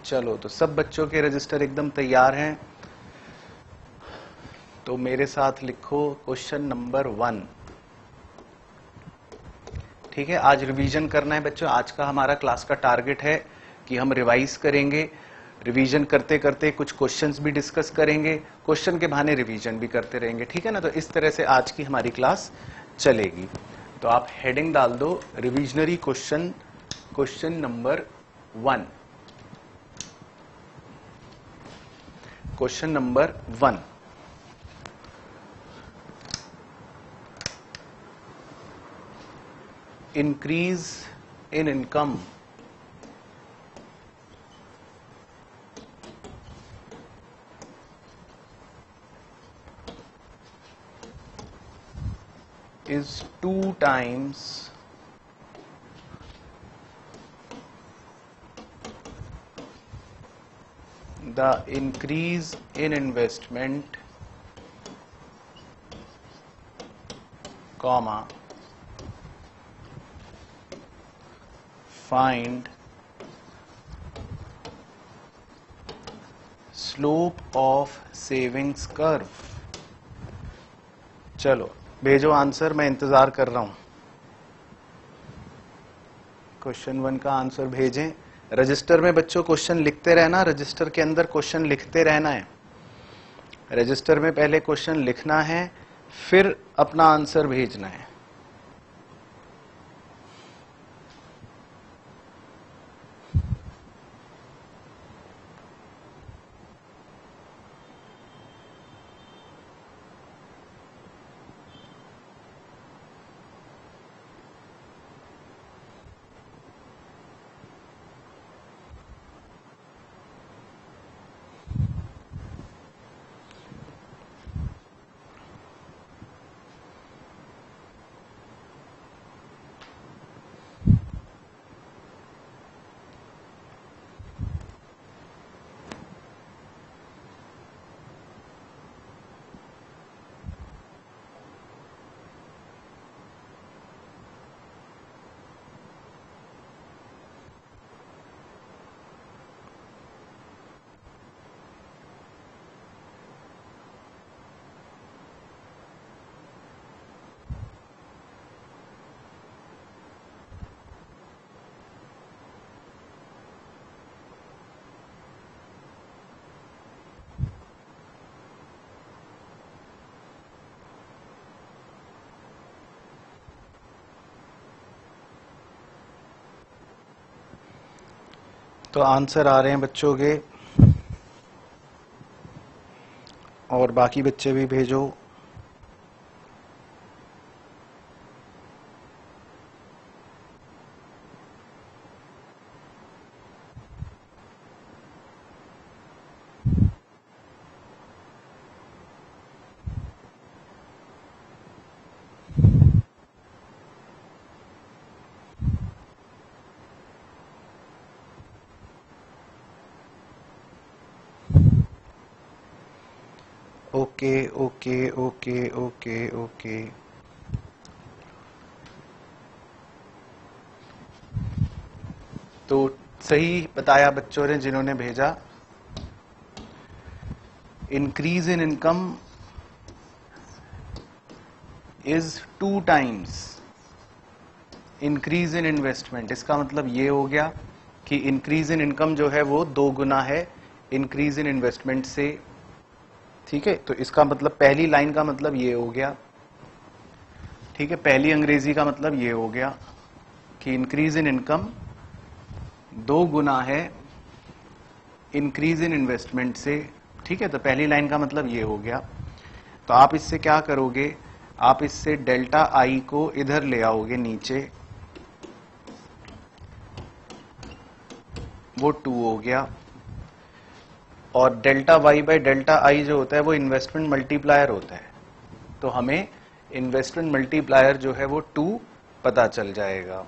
चलो, तो सब बच्चों के रजिस्टर एकदम तैयार हैं, तो मेरे साथ लिखो क्वेश्चन नंबर 1। ठीक है, आज रिवीजन करना है बच्चों। आज का हमारा क्लास का टारगेट है कि हम रिवाइज करेंगे, रिवीजन करते करते कुछ क्वेश्चंस भी डिस्कस करेंगे, क्वेश्चन के बहाने रिवीजन भी करते रहेंगे। ठीक है ना, तो इस तरह से आज की हमारी क्लास चलेगी। तो आप हेडिंग डाल दो revisionary question, question number 1। Question number 1, increase in income is 2 times the increase in investment, comma, find slope of savings curve। चलो भेजो आंसर, मैं इंतजार कर रहा हूं। क्वेश्चन 1 का आंसर भेजें। रजिस्टर में बच्चों क्वेश्चन लिखते रहना, रजिस्टर के अंदर क्वेश्चन लिखते रहना है। रजिस्टर में पहले क्वेश्चन लिखना है, फिर अपना आंसर भेजना है। तो आंसर आ रहे हैं बच्चों के, और बाकी बच्चे भी भेजो। Okay okay okay okay okay, तो सही बताया बच्चों ने जिन्होंने भेजा। Increase in income is 2 times increase in investment. इसका मतलब ये हो गया कि इंक्रीज इन इनकम जो है वो 2 गुना है इंक्रीज इन इन्वेस्टमेंट से। ठीक है, तो इसका मतलब पहली लाइन का मतलब ये हो गया। ठीक है, पहली अंग्रेजी का मतलब ये हो गया कि इंक्रीज इन इनकम 2 गुना है इंक्रीज इन इन्वेस्टमेंट से। ठीक है, तो पहली लाइन का मतलब ये हो गया। तो आप इससे क्या करोगे, आप इससे डेल्टा आई को इधर ले आओगे नीचे, वो 2 हो गया। और delta Y by delta I जो होता है वो इन्वेस्टमेंट मल्टीप्लायर होता है, तो हमें इन्वेस्टमेंट मल्टीप्लायर जो है वो 2 पता चल जाएगा।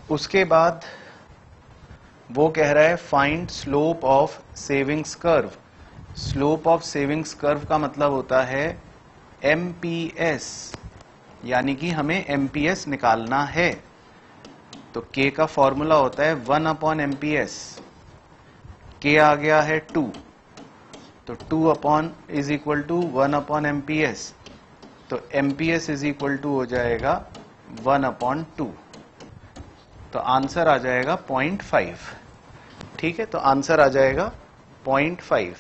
उसके बाद वो कह रहा है find slope of savings curve. Slope of savings curve का मतलब होता है एमपीएस, यानी कि हमें एमपीएस निकालना है। तो K का फॉर्मूला होता है 1/MPS, K आ गया है 2, तो 2 इज इक्वल टू 1/MPS, तो MPS इज इक्वल टू हो जाएगा 1/2, तो आंसर आ जाएगा 0.5। ठीक है, तो आंसर आ जाएगा 0.5।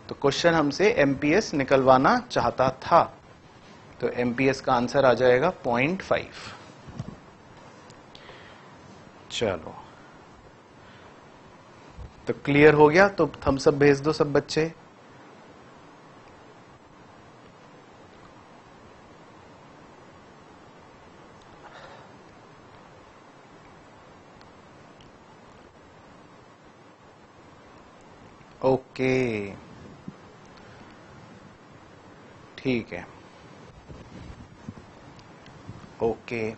तो क्वेश्चन हमसे MPS निकलवाना चाहता था, तो MPS का आंसर आ जाएगा 0.5। चलो, तो क्लियर हो गया, तो थम्स अप भेज दो सब बच्चे। ओके, ठीक है, ओके।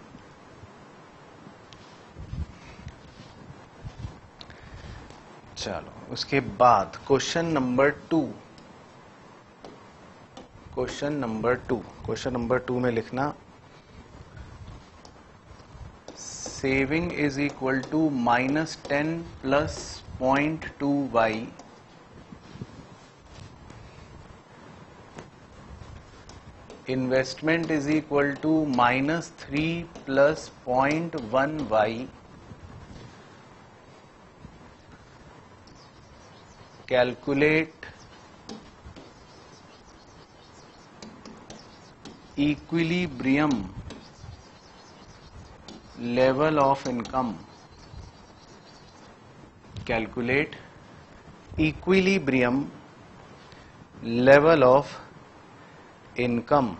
चलो, उसके बाद क्वेश्चन नंबर 2, क्वेश्चन नंबर 2 में लिखना saving is equal to -10 plus 0.2y investment is equal to -3 plus 0.1y calculate equilibrium level of income, calculate equilibrium level of income.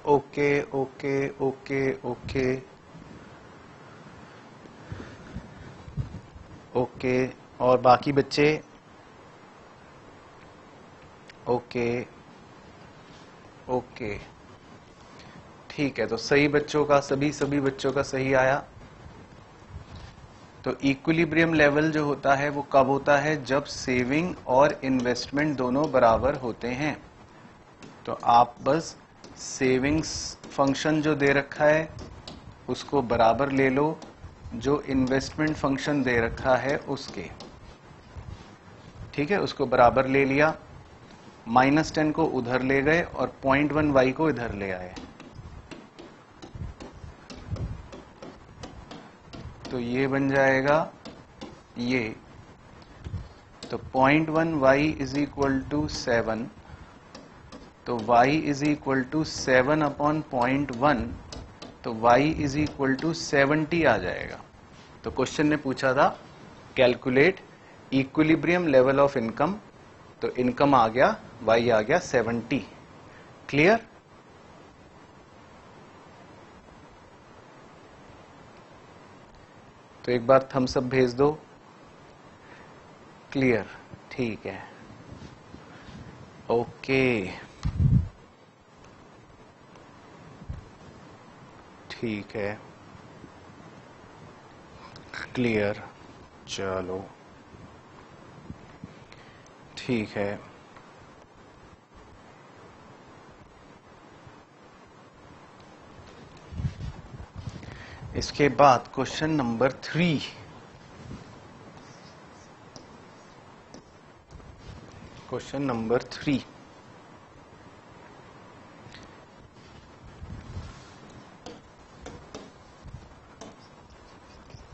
Okay okay okay okay okay, और बाकी बच्चे? Okay okay, ठीक है, तो सही बच्चों का, सभी बच्चों का सही आया। तो इक्विलिब्रियम लेवल जो होता है वो कब होता है? जब सेविंग और इन्वेस्टमेंट दोनों बराबर होते हैं। तो आप बस सेविंग्स फंक्शन जो दे रखा है उसको बराबर ले लो जो इन्वेस्टमेंट फंक्शन दे रखा है उसके। ठीक है, उसको बराबर ले लिया, -10 को उधर ले गए और 0.1y को इधर ले आए, तो ये बन जाएगा ये। तो 0.1y इज इक्वल टू 7, तो y इज इक्वल टू 7/0.1, तो y इज इक्वल टू 70 आ जाएगा। तो क्वेश्चन ने पूछा था calculate equilibrium level of income, तो इनकम आ गया, y आ गया 70। क्लियर? तो एक बार थम्स अप भेज दो। क्लियर, ठीक है, ओके, ठीक है, क्लियर, चलो ठीक है। इसके बाद question number 3, question number 3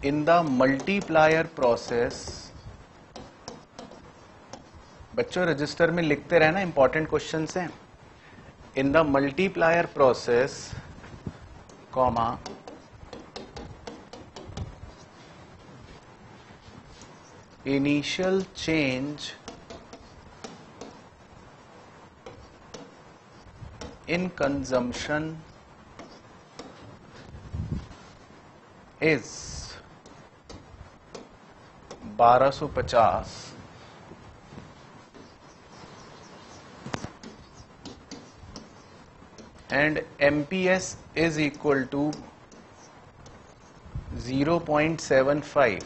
in the multiplier process, बच्चों रजिस्टर में लिखते रहना, इंपॉर्टेंट क्वेश्चन हैं. In the multiplier process, comma, initial change in consumption is 1250 and MPS is equal to 0.75.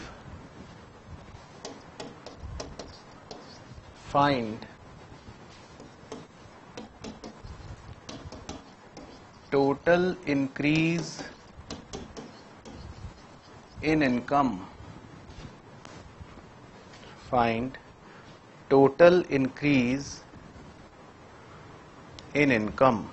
Find total increase in income. Find total increase in income.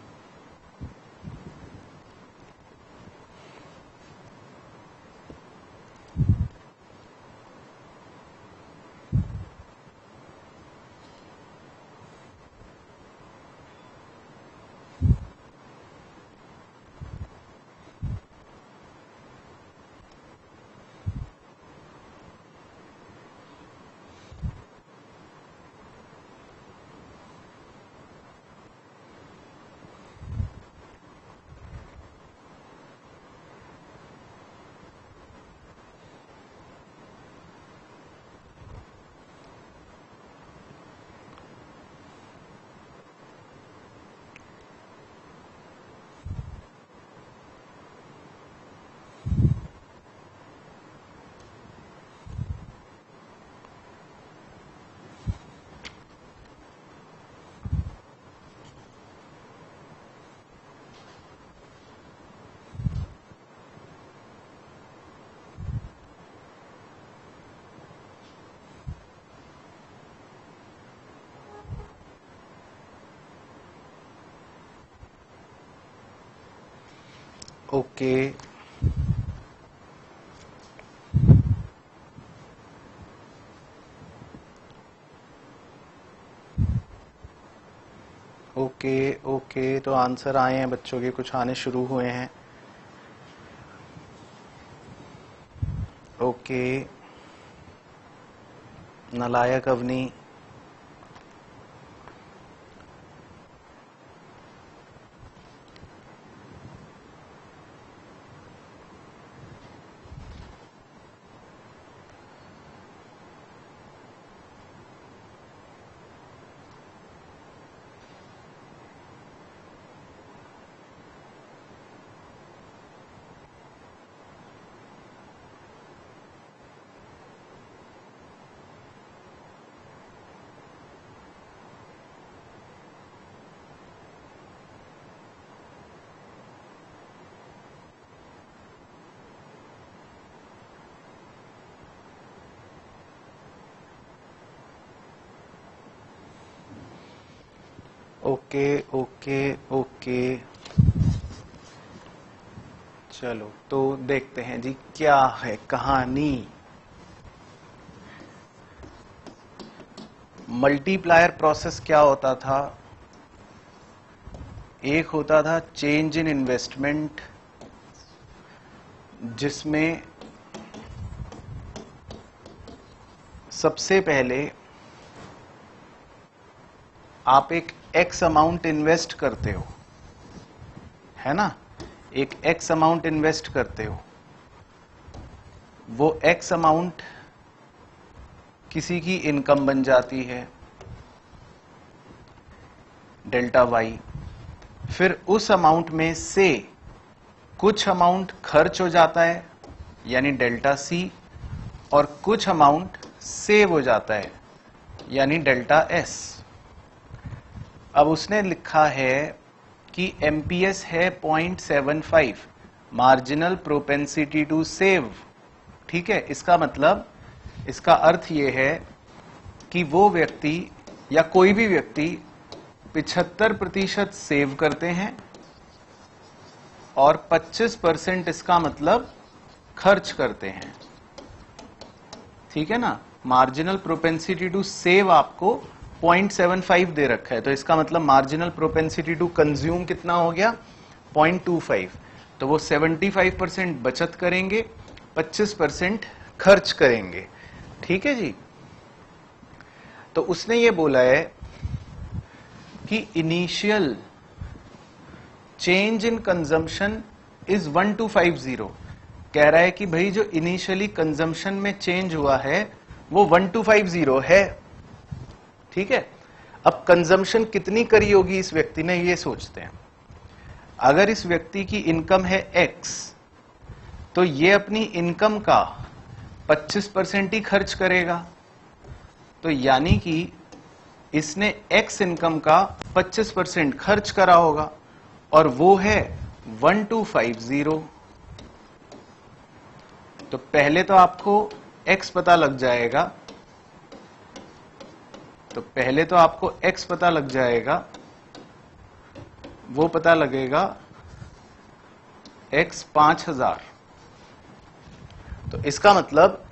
Okay. Okay तो answer आए हैं बच्चों के, कुछ आने शुरू हुए हैं. ओके, नालायक अवनी. ओके. चलो तो देखते हैं जी क्या है कहानी. मल्टीप्लायर प्रोसेस क्या होता था? एक होता था चेंज इन इन्वेस्टमेंट, जिसमें सबसे पहले आप एक एक्स अमाउंट इन्वेस्ट करते हो, है ना, एक एक्स अमाउंट इन्वेस्ट करते हो. वो एक्स अमाउंट किसी की इनकम बन जाती है, डेल्टा वाई. फिर उस अमाउंट में से कुछ अमाउंट खर्च हो जाता है, यानी डेल्टा सी, और कुछ अमाउंट सेव हो जाता है, यानी डेल्टा एस. अब उसने लिखा है कि एमपीएस है 0.75, मार्जिनल प्रोपेंसिटी टू सेव. ठीक है, इसका मतलब, इसका अर्थ यह है कि वो व्यक्ति या कोई भी व्यक्ति 75% सेव करते हैं और 25% इसका मतलब खर्च करते हैं. ठीक है ना, मार्जिनल प्रोपेंसिटी टू सेव आपको 0.75 दे रखा है, तो इसका मतलब मार्जिनल प्रोपेंसिटी टू कंज्यूम कितना हो गया 0.25। तो वो 75% बचत करेंगे, 25% खर्च करेंगे। ठीक है जी। तो उसने ये बोला है कि initial change in consumption is 1250। कह रहा है कि भाई जो इनिशियली कंजम्पशन में चेंज हुआ है वो 1250 है। ठीक है, अब कंजम्पशन कितनी करी होगी इस व्यक्ति ने, ये सोचते हैं। अगर इस व्यक्ति की इनकम है x, तो ये अपनी इनकम का 25% ही खर्च करेगा। तो यानी कि इसने x इनकम का 25% खर्च करा होगा, और वो है 1250। तो पहले तो आपको x पता लग जाएगा, तो पहले तो आपको x पता लग जाएगा, वो पता लगेगा x 5000। तो इसका मतलब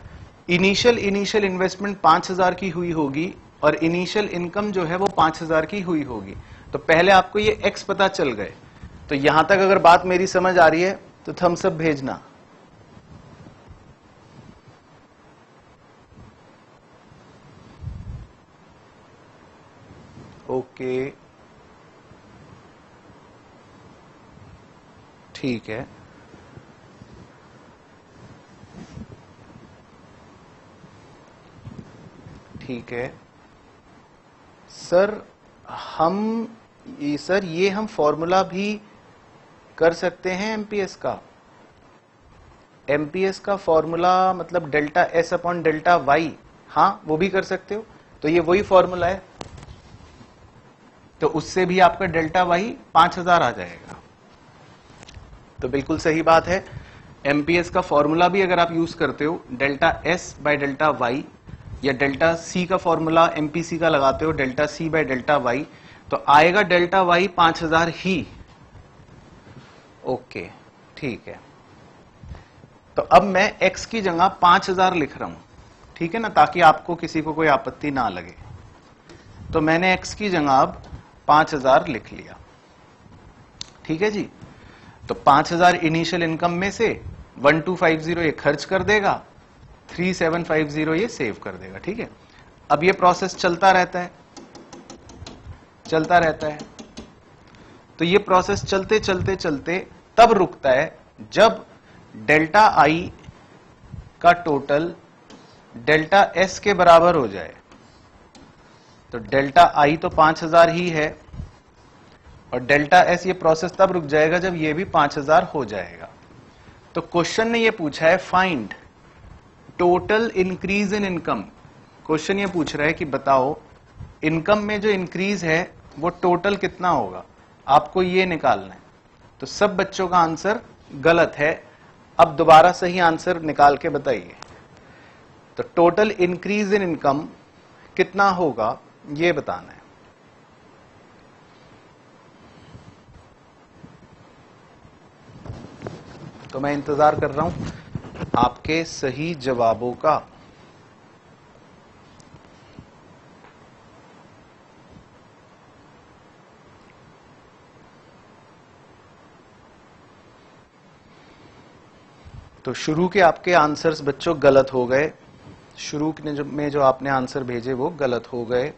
इनिशियल इन्वेस्टमेंट 5000 की हुई होगी और इनिशियल इनकम जो है वो 5000 की हुई होगी। तो पहले आपको ये x पता चल गए। तो यहां तक अगर बात मेरी समझ आ रही है तो थम्स अप भेजना। ओके, ठीक है। ठीक है सर, सर ये हम फॉर्मूला भी कर सकते हैं एमपीएस का। एमपीएस का फॉर्मूला मतलब delta S upon delta Y, हाँ वो भी कर सकते हो। तो ये वही फॉर्मूला है, तो उससे भी आपका डेल्टा वाई 5000 आ जाएगा। तो बिल्कुल सही बात है। एमपीएस का फॉर्मूला भी अगर आप यूज करते हो delta S by delta Y, या डेल्टा सी का फॉर्मूला एमपीसी का लगाते हो delta C by delta Y, तो आएगा डेल्टा वाई 5000 ही। ओके, ठीक है। तो अब मैं x की जगह 5000 लिख रहा हूं, ठीक है ना, ताकि आपको किसी को कोई आपत्ति ना लगे। तो मैंने x की जगह अब 5000 लिख लिया। ठीक है जी। तो 5000 इनिशियल इनकम में से 1250 ये खर्च कर देगा, 3750 ये सेव कर देगा। ठीक है, अब ये प्रोसेस चलता रहता है, चलता रहता है। तो ये प्रोसेस चलते चलते चलते तब रुकता है जब डेल्टा आई का टोटल डेल्टा एस के बराबर हो जाए। तो डेल्टा आई तो 5000 ही है, और डेल्टा एस ये प्रोसेस तब रुक जाएगा जब ये भी 5000 हो जाएगा। तो क्वेश्चन ने ये पूछा है find total increase in income. Question ये पूछ रहा है कि बताओ इनकम में जो इंक्रीज है वो टोटल कितना होगा, आपको ये निकालना है। तो सब बच्चों का आंसर गलत है। अब दोबारा सही आंसर निकाल के बताइए। तो टोटल इंक्रीज इन इनकम कितना होगा ये बताना है। तो मैं इंतजार कर रहा हूं आपके सही जवाबों का। तो शुरू के आपके आंसर्स बच्चों गलत हो गए, शुरू में जो आपने आंसर भेजे वो गलत हो गए।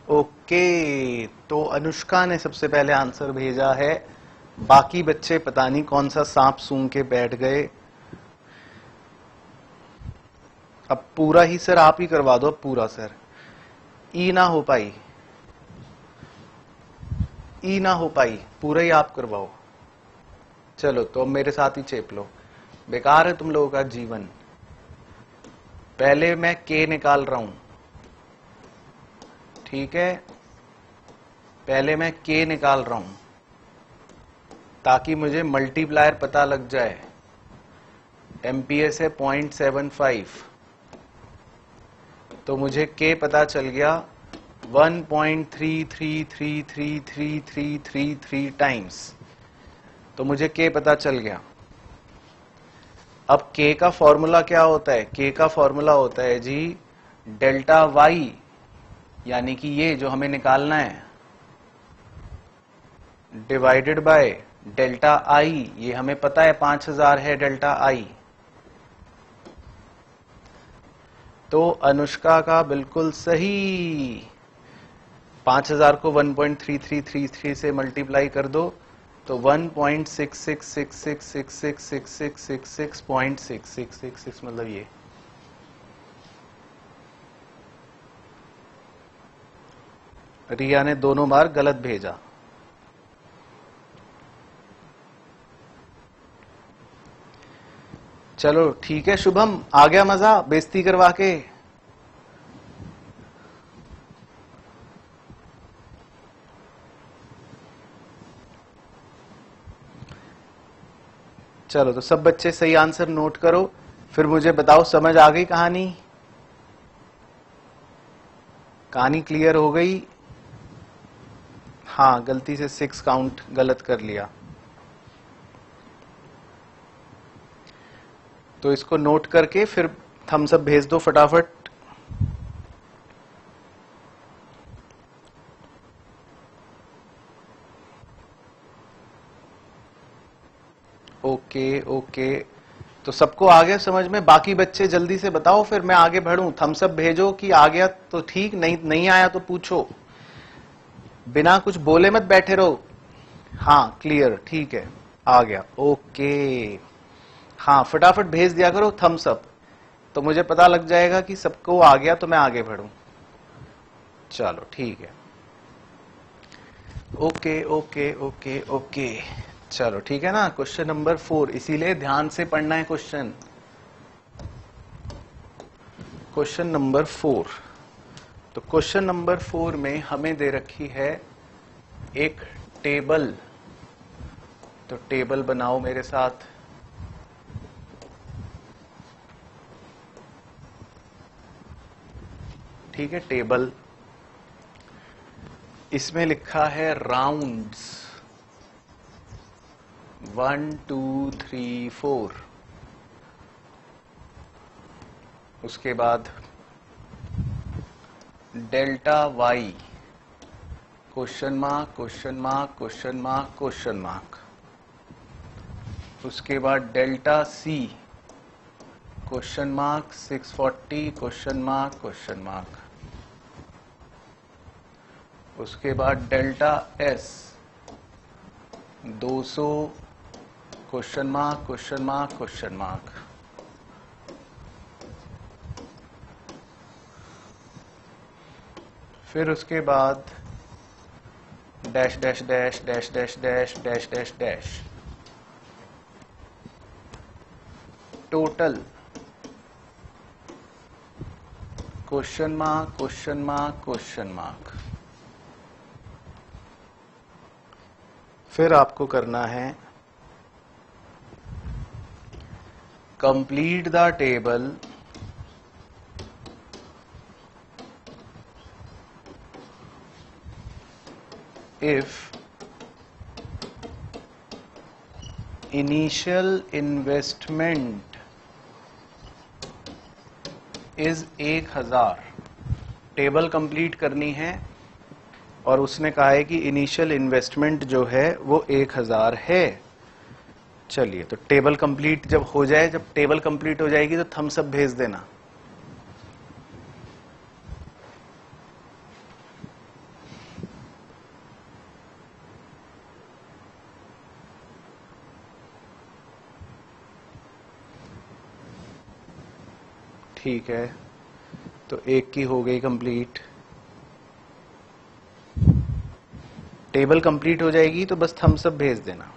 ओके, तो अनुष्का ने सबसे पहले आंसर भेजा है। बाकी बच्चे पता नहीं कौन सा सांप सूंघ के बैठ गए। अब पूरा ही सर आप ही करवा दो, अब पूरा सर। ई ना हो पाई, ई ना हो पाई, पूरा ही आप करवाओ। चलो तो अब मेरे साथ ही चेप लो। बेकार है तुम लोगों का जीवन। पहले मैं के निकाल रहा हूं, ठीक है, पहले मैं के निकाल रहा हूं ताकि मुझे मल्टीप्लायर पता लग जाए। एमपीएस है 0.75, तो मुझे के पता चल गया 1.33333333 टाइम्स, तो मुझे के पता चल गया। अब के का फॉर्मूला क्या होता है? के का फॉर्मूला होता है जी डेल्टा वाई, यानी कि ये जो हमें निकालना है, डिवाइडेड बाय डेल्टा आई। ये हमें पता है 5000 है डेल्टा आई। तो अनुष्का का बिल्कुल सही। 5000 को 1.3333 से मल्टीप्लाई कर दो तो 1.6666666666.6666 मतलब ये। रिया ने दोनों बार गलत भेजा। चलो ठीक है शुभम, आ गया मजा बेइज्जती करवा के। चलो तो सब बच्चे सही आंसर नोट करो, फिर मुझे बताओ समझ आ गई कहानी? कहानी क्लियर हो गई? हाँ, गलती से 6 काउंट गलत कर लिया, तो इसको नोट करके फिर थम्स अप भेज दो फटाफट। ओके ओके, तो सबको आ गया समझ में? बाकी बच्चे जल्दी से बताओ, फिर मैं आगे बढ़ूं। थम्स अप भेजो कि आ गया तो ठीक, नहीं आया तो पूछो, बिना कुछ बोले मत बैठे रहो। हाँ क्लियर, ठीक है, आ गया, ओके। हाँ फटाफट भेज दिया करो थम्स अप, तो मुझे पता लग जाएगा कि सबको आ गया तो मैं आगे बढ़ूं। चलो ठीक है, ओके ओके ओके ओके। चलो ठीक है ना। क्वेश्चन नंबर 4, इसीलिए ध्यान से पढ़ना है क्वेश्चन। क्वेश्चन नंबर 4, तो क्वेश्चन नंबर 4 में हमें दे रखी है एक टेबल। तो टेबल बनाओ मेरे साथ। ठीक है, टेबल, इसमें लिखा है राउंड्स 1 2 3 4। उसके बाद delta Y, question mark question mark question mark question mark. उसके बाद delta C, question mark 640 question mark question mark. उसके बाद delta S 200 question mark question mark question mark. फिर उसके बाद dash dash dash dash dash dash dash dash dash. Total question mark question mark question mark. फिर आपको करना है complete the table if initial investment is 1000। Table complete करनी है और उसने कहा है कि इनिशियल इन्वेस्टमेंट जो है वो 1000 है। चलिए तो टेबल कंप्लीट जब हो जाए, जब टेबल कंप्लीट हो जाएगी तो थम्स अप भेज देना। ठीक है, तो एक की हो गई कंप्लीट। टेबल कंप्लीट हो जाएगी तो बस थम्स अप भेज देना।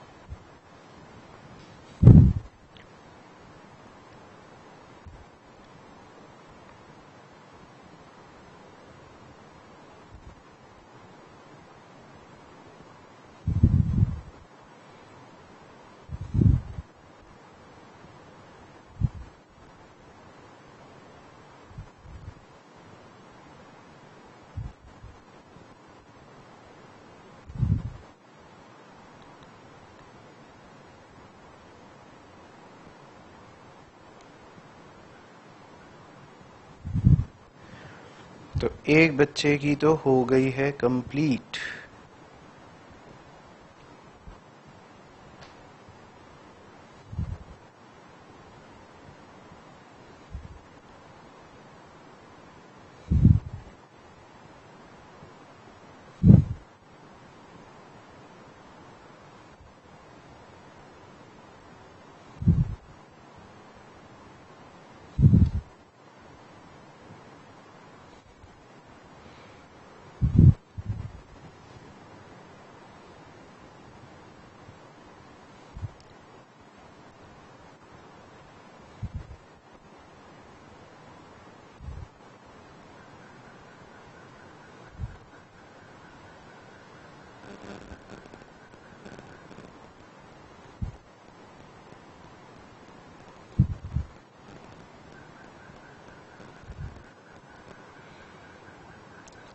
तो एक बच्चे की तो हो गई है कंप्लीट।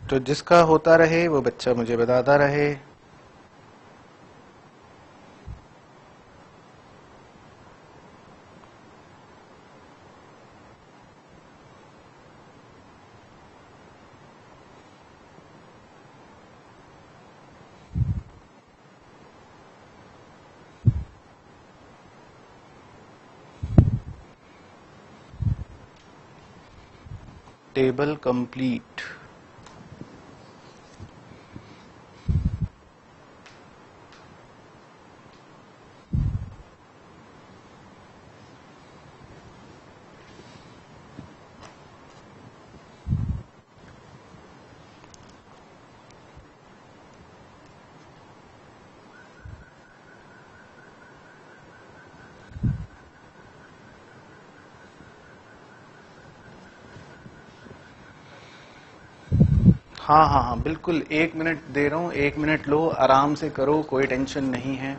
तो जिसका होता रहे वो बच्चा मुझे बताता रहे। Table complete. हाँ हाँ हाँ, बिल्कुल 1 मिनट दे रहा हूँ, 1 मिनट लो, आराम से करो, कोई टेंशन नहीं है।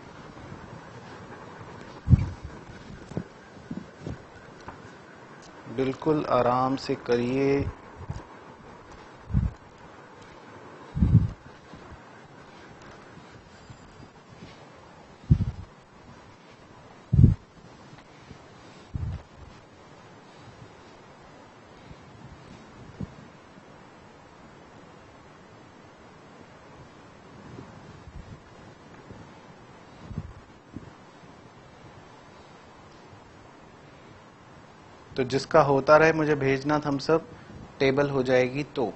बिल्कुल आराम से करिए। तो जिसका होता रहे मुझे भेजना थम्स अप, टेबल हो जाएगी तो।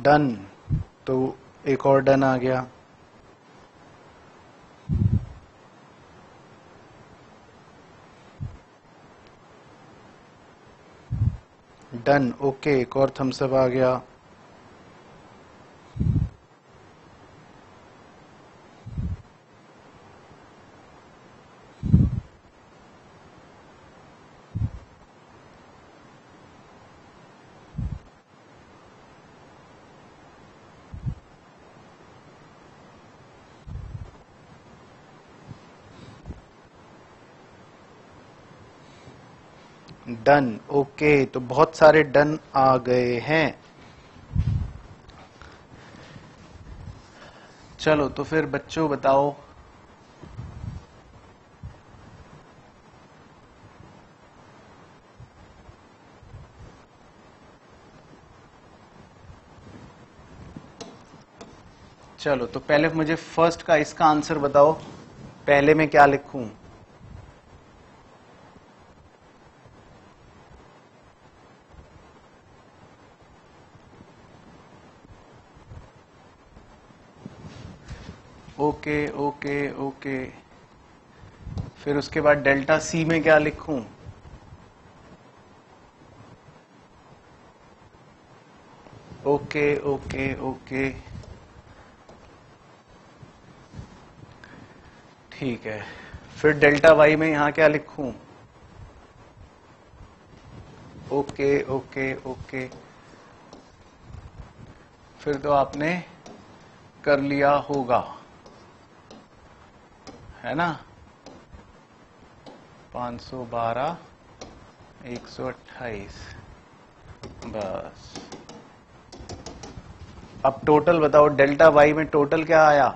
डन। तो एक और डन आ गया। डन, ओके, एक और थम्स अप आ गया। डन, ओके, तो बहुत सारे डन आ गए हैं। चलो तो फिर बच्चों बताओ, चलो तो पहले मुझे फर्स्ट का इसका आंसर बताओ, पहले मैं क्या लिखूं? ओके ओके ओके, फिर उसके बाद डेल्टा सी में क्या लिखूं? ओके ओके ओके, ठीक है। फिर डेल्टा वाई में यहां क्या लिखूं? ओके ओके ओके, फिर तो आपने कर लिया होगा, है ना? 512 128, बस। अब टोटल बताओ, डेल्टा वाई में टोटल क्या आया?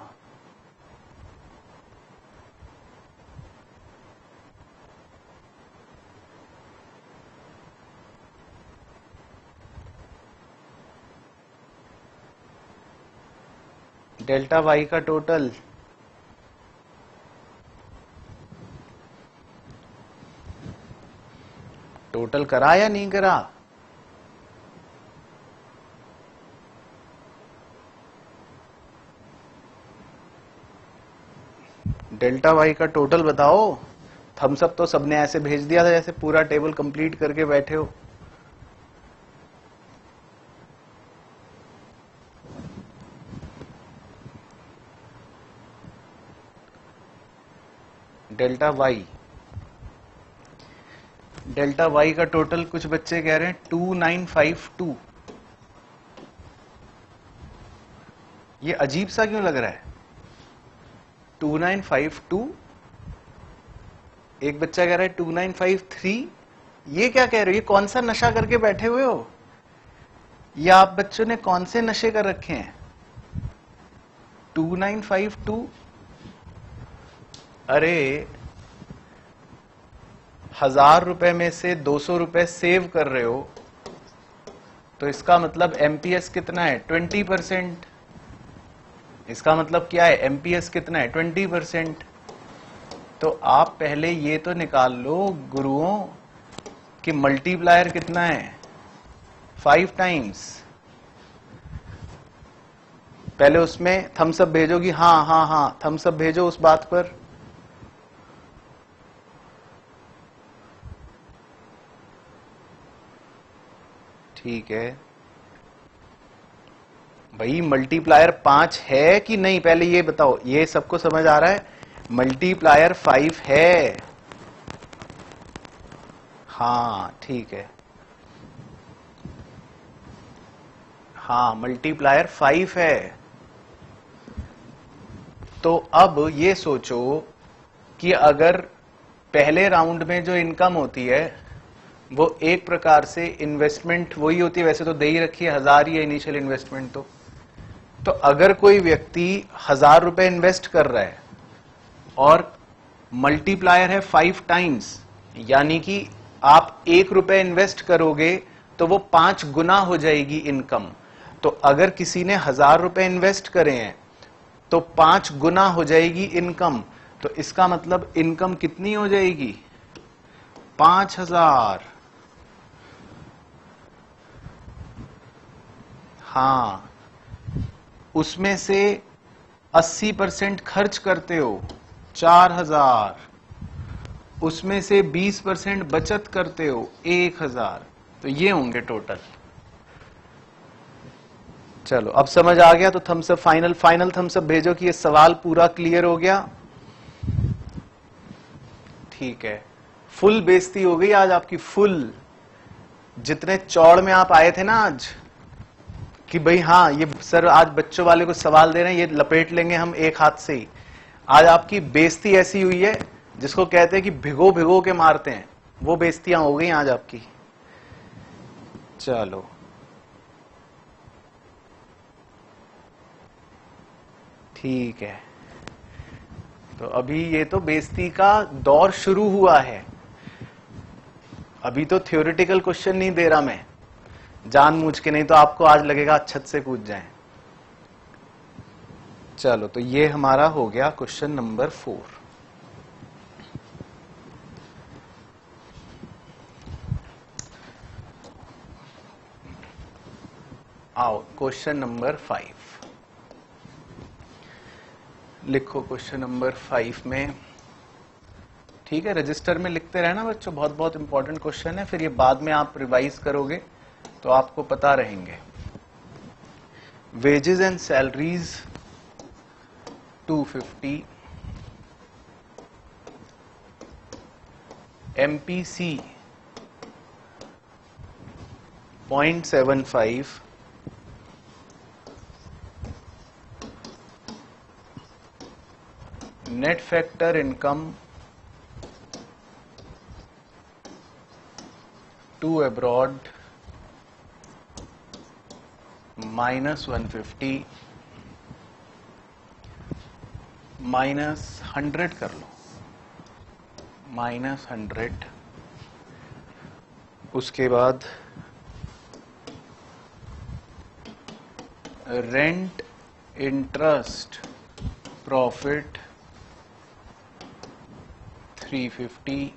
डेल्टा वाई का टोटल टोटल करा या नहीं करा? डेल्टा वाई का टोटल बताओ। थम्स अप तो सबने ऐसे भेज दिया था जैसे पूरा टेबल कंप्लीट करके बैठे हो। डेल्टा वाई, डेल्टा वाई का टोटल कुछ बच्चे कह रहे हैं 2952। ये अजीब सा क्यों लग रहा है? 2952, एक बच्चा कह रहा है 2953। ये क्या कह रहे हो? ये कौन सा नशा करके बैठे हुए हो? या आप बच्चों ने कौन से नशे कर रखे हैं? 2952, अरे 1000 रुपए में से 200 रुपए सेव कर रहे हो, तो इसका मतलब एमपीएस कितना है? 20%। इसका मतलब क्या है? एमपीएस कितना है? 20%। तो आप पहले ये तो निकाल लो गुरुओं कि मल्टीप्लायर कितना है? 5 टाइम्स। पहले उसमें थम्स अप भेजोगी, हाँ हाँ हाँ, थम्स अप भेजो उस बात पर। ठीक है भाई, मल्टीप्लायर 5 है कि नहीं पहले ये बताओ। ये सबको समझ आ रहा है? मल्टीप्लायर 5 है। हाँ ठीक है, हाँ मल्टीप्लायर 5 है। तो अब ये सोचो कि अगर पहले राउंड में जो इनकम होती है वो एक प्रकार से इन्वेस्टमेंट वही होती है, वैसे तो दे ही रखी है 1000 ही है इनिशियल इन्वेस्टमेंट। तो अगर कोई व्यक्ति 1000 रुपए इन्वेस्ट कर रहा है और मल्टीप्लायर है 5 टाइम्स, यानी कि आप 1 रुपए इन्वेस्ट करोगे तो वो 5 गुना हो जाएगी इनकम। तो अगर किसी ने 1000 रुपए इन्वेस्ट करे हैं तो 5 गुना हो जाएगी इनकम। तो इसका मतलब इनकम कितनी हो जाएगी? 5000। हाँ, उसमें से 80% खर्च करते हो, 4000। उसमें से 20% बचत करते हो, 1000। तो ये होंगे टोटल। चलो अब समझ आ गया, तो thumbs up, final thumbs up भेजो कि ये सवाल पूरा क्लियर हो गया। ठीक है, फुल बेइज्जती हो गई आज आपकी, फुल। जितने चौड़ में आप आए थे ना आज कि भाई हाँ ये सर आज बच्चों वाले को सवाल दे रहे हैं, ये लपेट लेंगे हम एक हाथ से ही, आज आपकी बेइज्जती ऐसी हुई है जिसको कहते हैं कि भिगो भिगो के मारते हैं, वो बेइज्जतियां हो गई आज आपकी। चलो ठीक है, तो अभी ये तो बेइज्जती का दौर शुरू हुआ है, अभी तो थ्योरेटिकल क्वेश्चन नहीं दे रहा मैं जानबूझ के, नहीं तो आपको आज लगेगा छत से कूद जाएं। चलो तो ये हमारा हो गया क्वेश्चन नंबर 4। आओ क्वेश्चन नंबर 5 लिखो। क्वेश्चन नंबर 5 में, ठीक है, रजिस्टर में लिखते रहना बच्चों, बहुत बहुत इंपॉर्टेंट क्वेश्चन है, फिर ये बाद में आप रिवाइज करोगे तो आपको पता रहेंगे। Wages and salaries 250, MPC 0.75, net factor income to abroad -150, -100 कर लो, -100। उसके बाद रेंट इंटरेस्ट प्रॉफिट 350,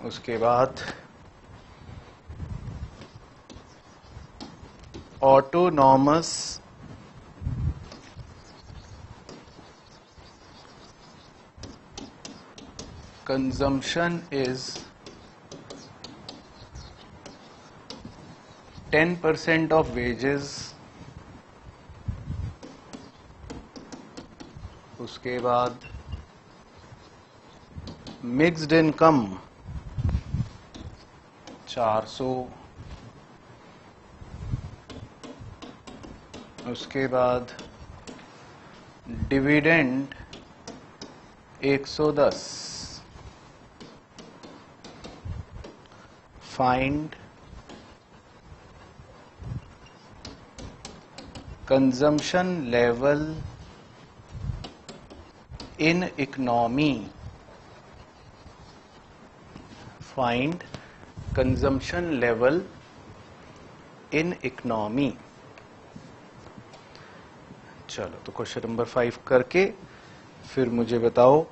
उसके बाद autonomous consumption is 10% of wages, उसके बाद मिक्स्ड इनकम 400, उसके बाद dividend 110, find consumption level in economy, find consumption level in economy. चलो तो क्वेश्चन नंबर 5 करके फिर मुझे बताओ।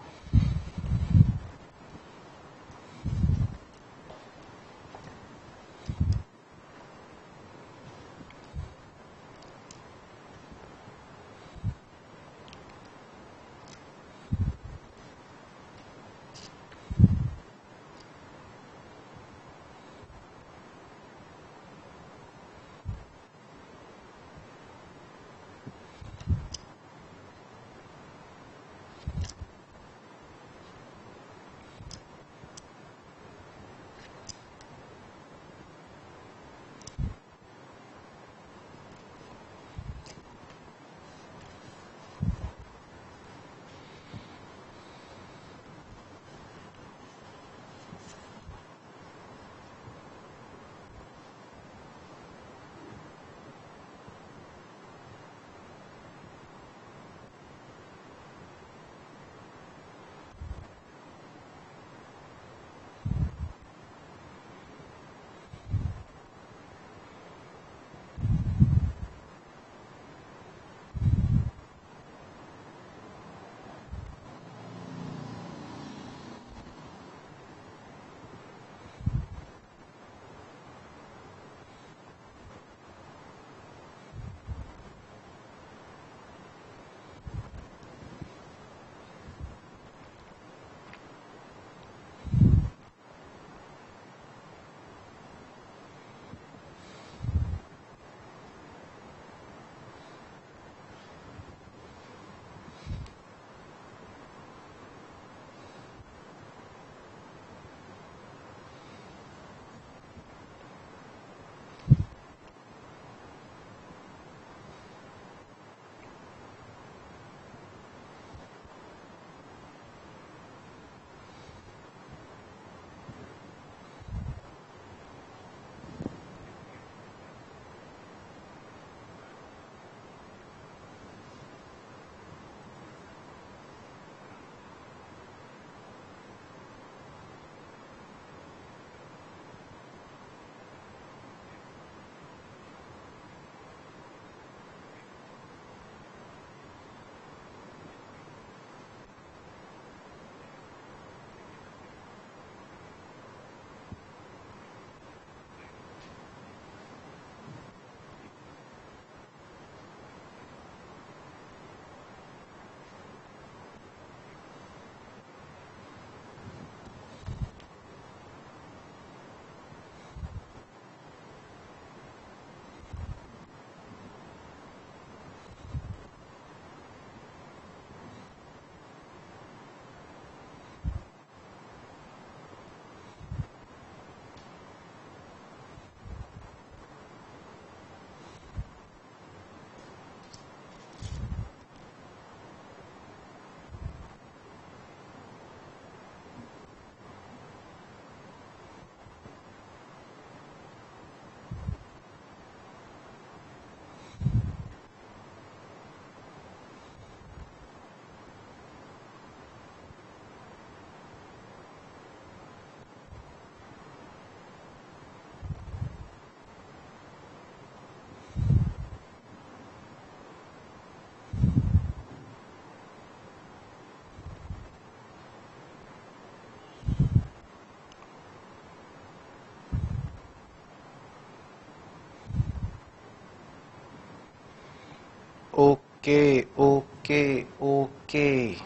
Okay okay okay.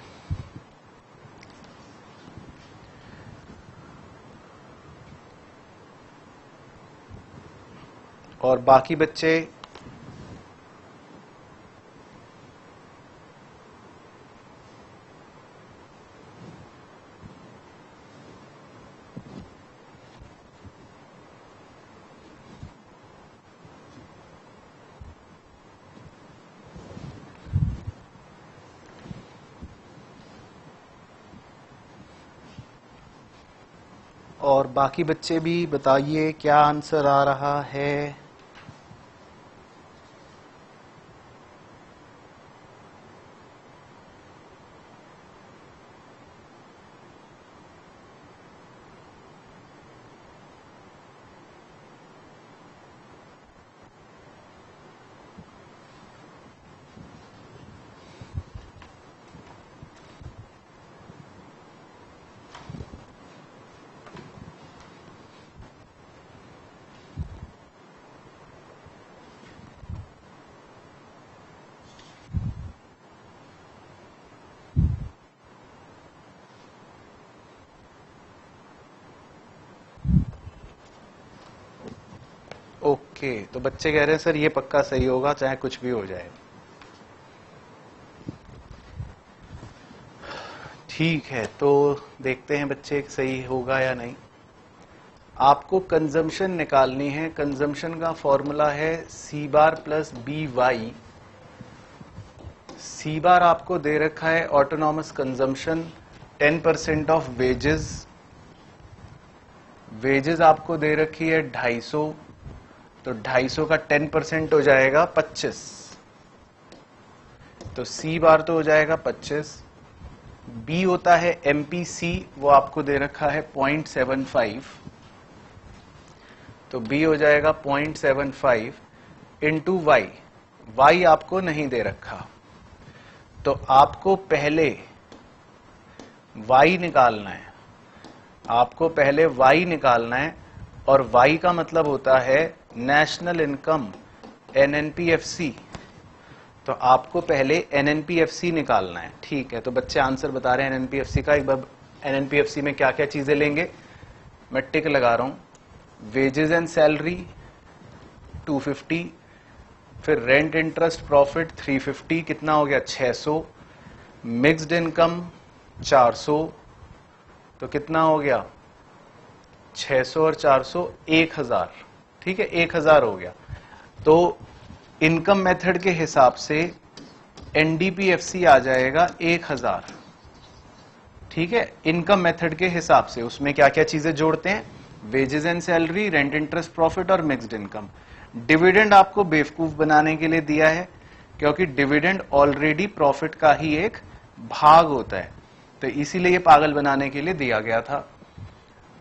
और बाकी बच्चे और बाकी बच्चे भी बताइए क्या आंसर आ रहा है। ओके, तो बच्चे कह रहे हैं सर ये पक्का सही होगा चाहे कुछ भी हो जाए। ठीक है, तो देखते हैं बच्चे सही होगा या नहीं। आपको कंजम्पशन निकालनी है। कंजम्पशन का फॉर्मूला है सी बार प्लस बी वाई। सी बार आपको दे रखा है autonomous consumption 10% of wages. Wages आपको दे रखी है 250, तो 250 का 10% हो जाएगा 25। तो सी बार तो हो जाएगा 25। बी होता है एमपीसी, वो आपको दे रखा है 0.75, तो बी हो जाएगा 0.75 इंटू वाई। वाई आपको नहीं दे रखा, तो आपको पहले वाई निकालना है। आपको पहले वाई निकालना है, और वाई का मतलब होता है नेशनल इनकम, एनएनपीएफसी। तो आपको पहले एनएनपीएफसी निकालना है। ठीक है, तो बच्चे आंसर बता रहे हैं एनएनपीएफसी का। एक बार एनएनपीएफसी में क्या क्या चीजें लेंगे मैं टिक लगा रहा हूं। वेजेस एंड सैलरी 250, फिर रेंट इंटरेस्ट प्रॉफिट 350, कितना हो गया 600। मिक्स्ड इनकम 400, तो कितना हो गया 600 और 400 1000। ठीक है, 1000 हो गया। तो इनकम मेथड के हिसाब से एनडीपीएफसी आ जाएगा 1000। ठीक है, इनकम मेथड के हिसाब से उसमें क्या क्या चीजें जोड़ते हैं, wages and salary, rent interest profit और मिक्स्ड इनकम। डिविडेंड आपको बेवकूफ बनाने के लिए दिया है, क्योंकि डिविडेंड ऑलरेडी प्रॉफिट का ही एक भाग होता है, तो इसीलिए पागल बनाने के लिए दिया गया था।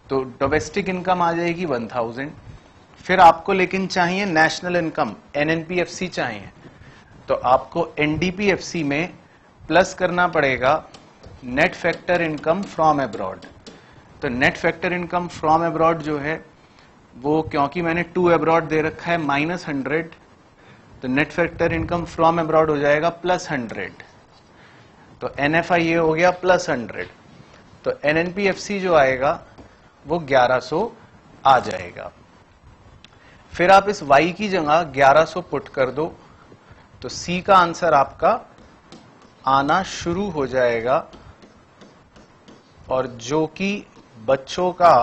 तो डोमेस्टिक इनकम आ जाएगी 1000। फिर आपको लेकिन चाहिए नेशनल इनकम, एनएनपीएफसी चाहिए, तो आपको एनडीपीएफसी में प्लस करना पड़ेगा net factor income from abroad. तो net factor income from abroad जो है वो, क्योंकि मैंने टू अब्रॉड दे रखा है -100, तो net factor income from abroad हो जाएगा +100। तो एनएफआई हो गया +100, तो एनएनपीएफसी जो आएगा वो 1100 आ जाएगा। फिर आप इस y की जगह 1100 पुट कर दो, तो C का आंसर आपका आना शुरू हो जाएगा, और जो कि बच्चों का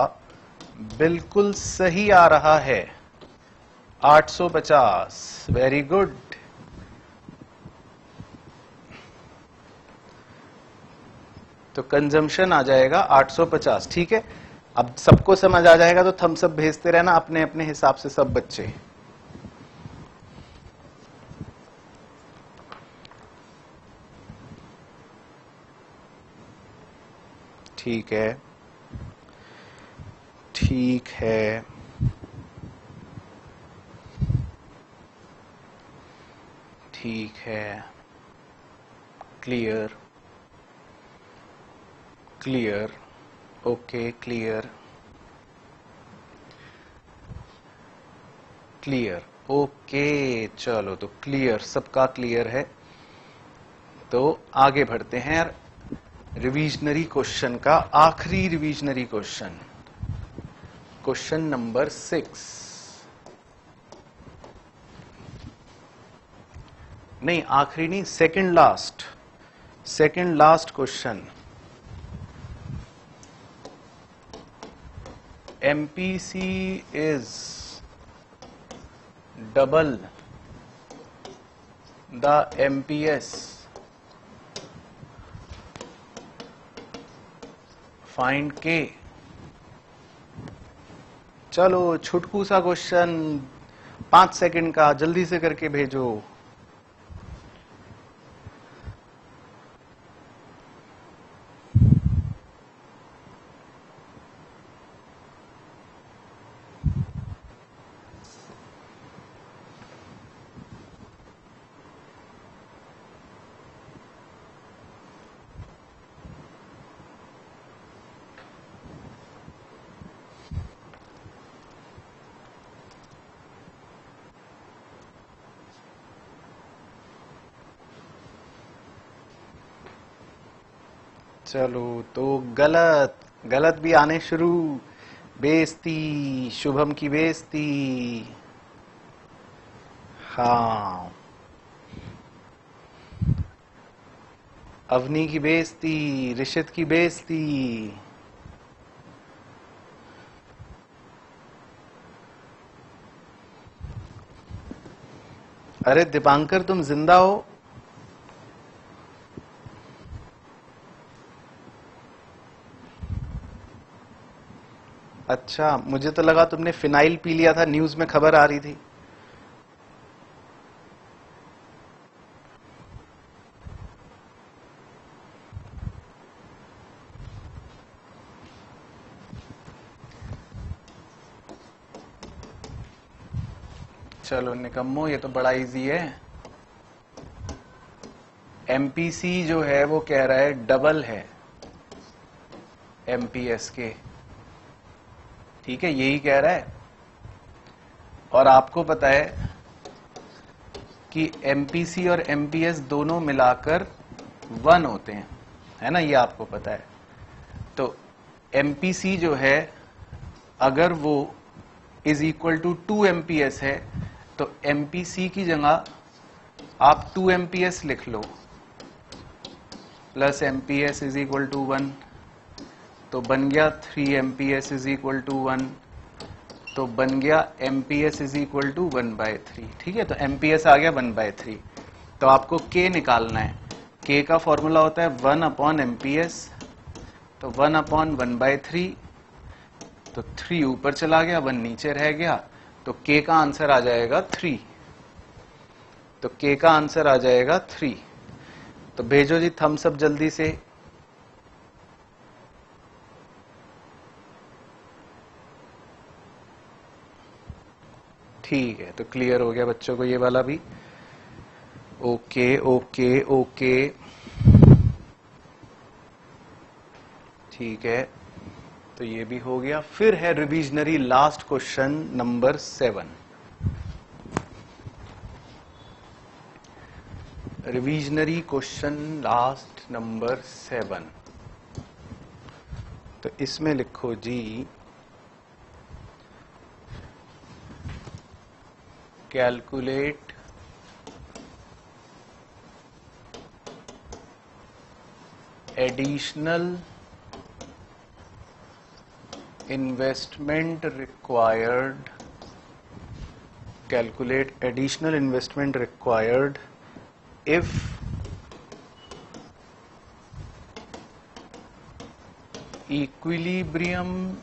बिल्कुल सही आ रहा है 850। Very good. तो कंजम्पशन आ जाएगा 850। ठीक है, अब सबको समझ आ जाएगा तो थम्स अप भेजते रहना अपने अपने हिसाब से सब बच्चे। ठीक है, ठीक है, ठीक है, clear, clear, okay, clear, clear, okay. चलो, तो क्लियर, सबका क्लियर है। तो आगे बढ़ते हैं रिविजनरी क्वेश्चन का, आखिरी रिविजनरी क्वेश्चन, क्वेश्चन नंबर 6। नहीं आखिरी नहीं, second last question. MPC is double the MPS, find K। चलो छुटकू सा क्वेश्चन, 5 सेकंड का, जल्दी से करके भेजो। चलो तो गलत भी आने शुरू। बेइज्जती, शुभम की बेइज्जती। हाँ, अवनी की बेइज्जती, ऋषित की बेइज्जती। अरे दीपांकर तुम जिंदा हो? अच्छा, मुझे तो लगा तुमने फिनाइल पी लिया था, न्यूज में खबर आ रही थी। चलो निकम्मो, ये तो बड़ा इजी है। MPC जो है वो कह रहा है डबल है MPS के, ठीक है, यही कह रहा है। और आपको पता है कि MPC और MPS दोनों मिलाकर 1 होते हैं, है ना, ये आपको पता है। तो MPC जो है अगर वो इज इक्वल टू 2 MPS है, तो MPC की जगह आप 2 MPS लिख लो plus MPS is equal to 1, तो बन गया 3 MPS इज इक्वल टू 1, तो बन गया MPS इज इक्वल टू 1/3। ठीक है, तो MPS आ गया 1/3। तो आपको K निकालना है। K का फॉर्मूला होता है 1/MPS, तो 1/1/3, तो 3 ऊपर चला गया, 1 नीचे रह गया, तो K का आंसर आ जाएगा 3। तो K का आंसर आ जाएगा 3। तो भेजो जी थम्स अप जल्दी से। ठीक है, तो क्लियर हो गया बच्चों को ये वाला भी। ओके ओके ओके, ठीक है, तो ये भी हो गया। फिर है revisionary last question number 7। Revisionary question last number 7, तो इसमें लिखो जी calculate additional investment required, calculate additional investment required if equilibrium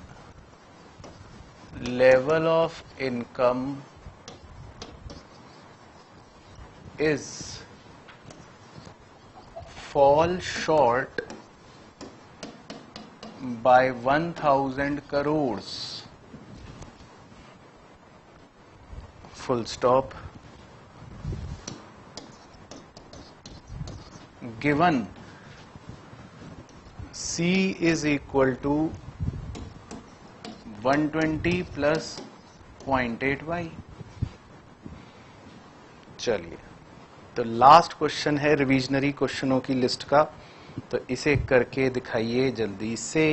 level of income is fall short by 1000 crores, full stop, given C is equal to 120 plus 0.8y। चलिए तो last question है revisionary क्वेश्चनों की list का, तो इसे करके दिखाइए जल्दी से।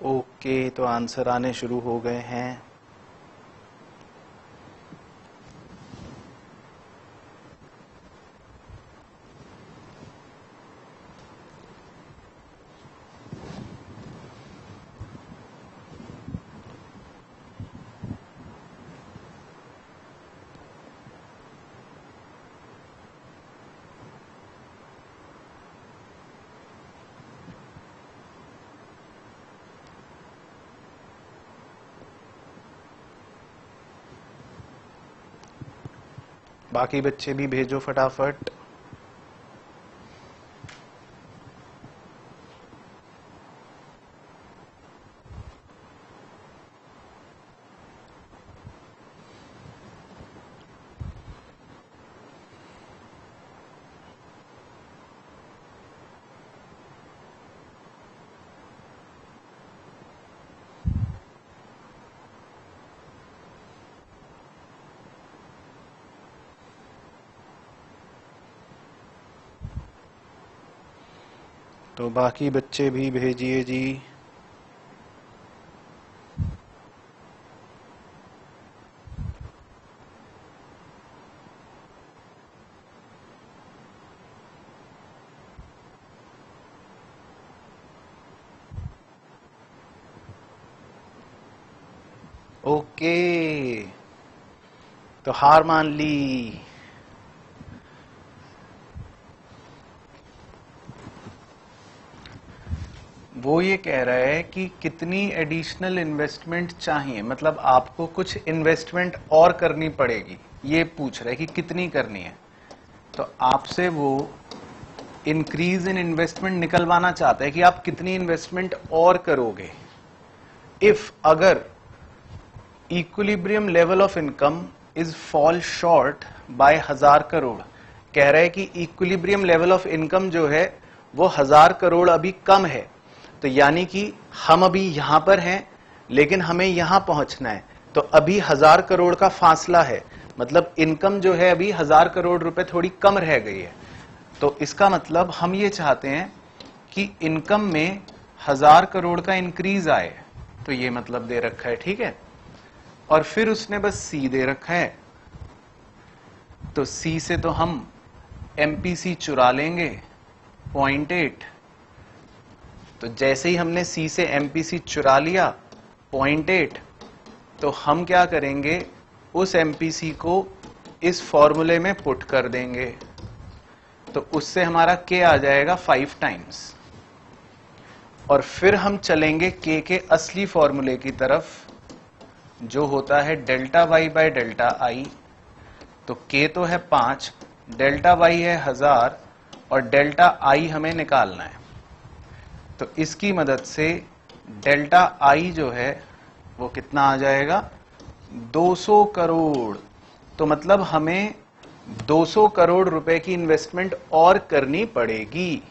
ओके, तो आंसर आने शुरू हो गए हैं। बाकी बच्चे भी भेजो फटाफट। तो बाकी बच्चे भी भेजिए जी। ओके, तो हार मान ली। वो ये कह रहा है कि कितनी एडिशनल इन्वेस्टमेंट चाहिए, मतलब आपको कुछ इन्वेस्टमेंट और करनी पड़ेगी, ये पूछ रहा है कि कितनी करनी है। तो आपसे वो इंक्रीज इन इन्वेस्टमेंट निकलवाना चाहता है कि आप कितनी इन्वेस्टमेंट और करोगे। इफ अगर equilibrium level of income is fall short by 1000 crore, कह रहा है कि इक्विलिब्रियम लेवल ऑफ इनकम जो है वो 1000 करोड़ अभी कम है। तो यानी कि हम अभी यहां पर हैं लेकिन हमें यहां पहुंचना है, तो अभी 1000 करोड़ का फासला है, मतलब इनकम जो है अभी 1000 करोड़ रुपए थोड़ी कम रह गई है। तो इसका मतलब हम ये चाहते हैं कि इनकम में 1000 करोड़ का इंक्रीज आए, तो ये मतलब दे रखा है, ठीक है। और फिर उसने बस सी दे रखा है, तो सी से तो हम एमपीसी चुरा लेंगे 0.8। तो जैसे ही हमने सी से एमपीसी चुरा लिया 0.8, तो हम क्या करेंगे, उस एमपीसी को इस फॉर्मूले में पुट कर देंगे, तो उससे हमारा के आ जाएगा 5 टाइम्स। और फिर हम चलेंगे के असली फॉर्मूले की तरफ, जो होता है delta Y by delta I. तो के तो है 5, डेल्टा वाई है 1000 और डेल्टा आई हमें निकालना है। तो इसकी मदद से डेल्टा आई जो है वो कितना आ जाएगा, 200 करोड़। तो मतलब हमें 200 करोड़ रुपए की इन्वेस्टमेंट और करनी पड़ेगी।